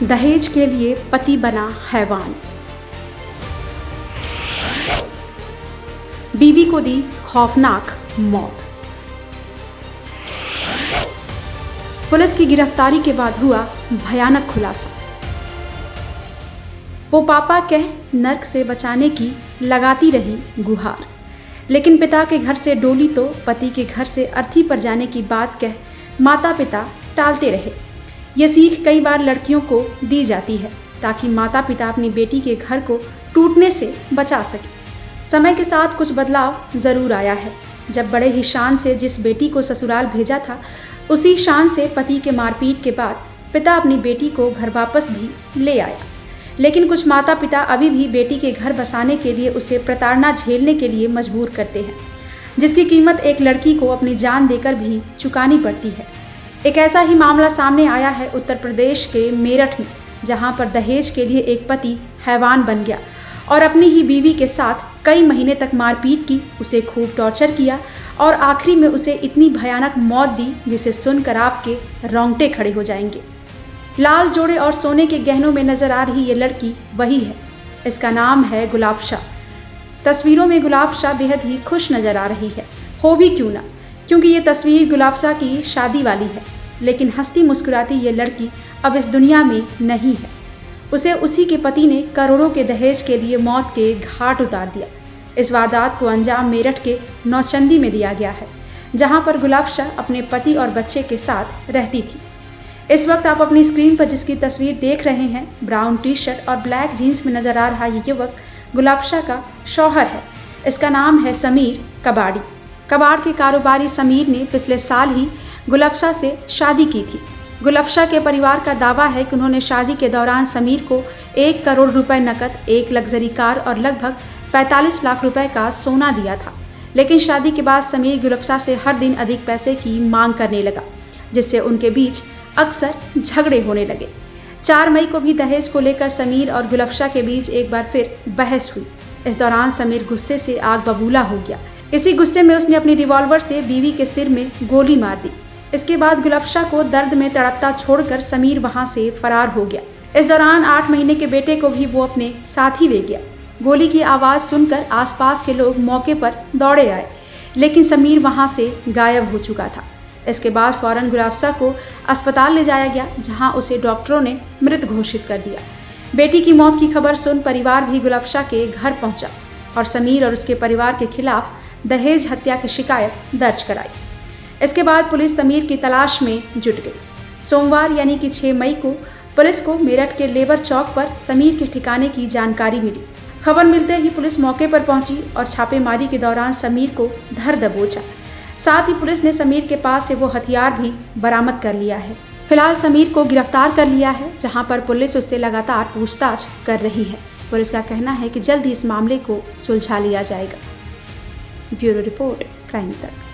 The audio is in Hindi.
दहेज के लिए पति बना हैवान। बीवी को दी खौफनाक मौत। पुलिस की गिरफ्तारी के बाद हुआ भयानक खुलासा। वो पापा कह नर्क से बचाने की लगाती रही गुहार, लेकिन पिता के घर से डोली तो पति के घर से अर्थी पर जाने की बात कह माता पिता टालते रहे। ये सीख कई बार लड़कियों को दी जाती है ताकि माता पिता अपनी बेटी के घर को टूटने से बचा सके। समय के साथ कुछ बदलाव ज़रूर आया है। जब बड़े ही शान से जिस बेटी को ससुराल भेजा था, उसी शान से पति के मारपीट के बाद पिता अपनी बेटी को घर वापस भी ले आया। लेकिन कुछ माता पिता अभी भी बेटी के घर बसाने के लिए उसे प्रताड़ना झेलने के लिए मजबूर करते हैं, जिसकी कीमत एक लड़की को अपनी जान देकर भी चुकानी पड़ती है। एक ऐसा ही मामला सामने आया है उत्तर प्रदेश के मेरठ में, जहां पर दहेज के लिए एक पति हैवान बन गया और अपनी ही बीवी के साथ कई महीने तक मारपीट की, उसे खूब टॉर्चर किया और आखिरी में उसे इतनी भयानक मौत दी जिसे सुनकर आपके रोंगटे खड़े हो जाएंगे। लाल जोड़े और सोने के गहनों में नजर आ रही ये लड़की वही है। इसका नाम है गुलाबशाह। तस्वीरों में गुलाबशाह बेहद ही खुश नजर आ रही है, हो भी क्यों ना, क्योंकि ये तस्वीर गुलाबशाह की शादी वाली है। लेकिन हंसती मुस्कुराती ये लड़की अब इस दुनिया में नहीं है। उसे उसी के पति ने करोड़ों के दहेज के लिए मौत के घाट उतार दिया। इस वारदात को अंजाम मेरठ के नौचंदी में दिया गया है, जहां पर गुलाबशाह अपने पति और बच्चे के साथ रहती थी। इस वक्त आप अपनी स्क्रीन पर जिसकी तस्वीर देख रहे हैं, ब्राउन टी शर्ट और ब्लैक जीन्स में नजर आ रहा ये युवक गुलाबशाह का शौहर है। इसका नाम है समीर कबाड़ी। कबाड़ के कारोबारी समीर ने पिछले साल ही गुलाबशाह से शादी की थी। गुलाबशाह के परिवार का दावा है कि उन्होंने शादी के दौरान समीर को 1 करोड़ रुपए नकद, एक लग्जरी कार और लगभग 45 लाख रुपए का सोना दिया था। लेकिन शादी के बाद समीर गुलाबशाह से हर दिन अधिक पैसे की मांग करने लगा, जिससे उनके बीच अक्सर झगड़े होने लगे। 4 मई को भी दहेज को लेकर समीर और गुलाबशाह के बीच एक बार फिर बहस हुई। इस दौरान समीर गुस्से से आग बबूला हो गया। इसी गुस्से में उसने अपनी रिवॉल्वर से बीवी के सिर में गोली मार दी। इसके बाद गुलाबशाह को दर्द में तड़पता छोड़कर समीर वहां से फरार हो गया। इस दौरान 8 महीने के बेटे को भी वो अपने साथ ही ले गया। गोली की आवाज़ सुनकर आसपास के लोग मौके पर दौड़े आए, लेकिन समीर वहां से गायब हो चुका था। इसके बाद फौरन गुलाबशाह को अस्पताल ले जाया गया, जहां उसे डॉक्टरों ने मृत घोषित कर दिया। बेटी की मौत की खबर सुन परिवार भी गुलाबशाह के घर पहुंचा और समीर और उसके परिवार के खिलाफ दहेज हत्या की शिकायत दर्ज कराई। इसके बाद पुलिस समीर की तलाश में जुट गई। सोमवार यानी कि 6 मई को पुलिस को मेरठ के लेबर चौक पर समीर के ठिकाने की जानकारी मिली। खबर मिलते ही पुलिस मौके पर पहुंची और छापेमारी के दौरान समीर को धर दबोचा। साथ ही पुलिस ने समीर के पास से वो हथियार भी बरामद कर लिया है। फिलहाल समीर को गिरफ्तार कर लिया है, जहां पर पुलिस उससे लगातार पूछताछ कर रही है। पुलिस का कहना है कि जल्द ही इस मामले को सुलझा लिया जाएगा। ब्यूरो रिपोर्ट, क्राइम तक।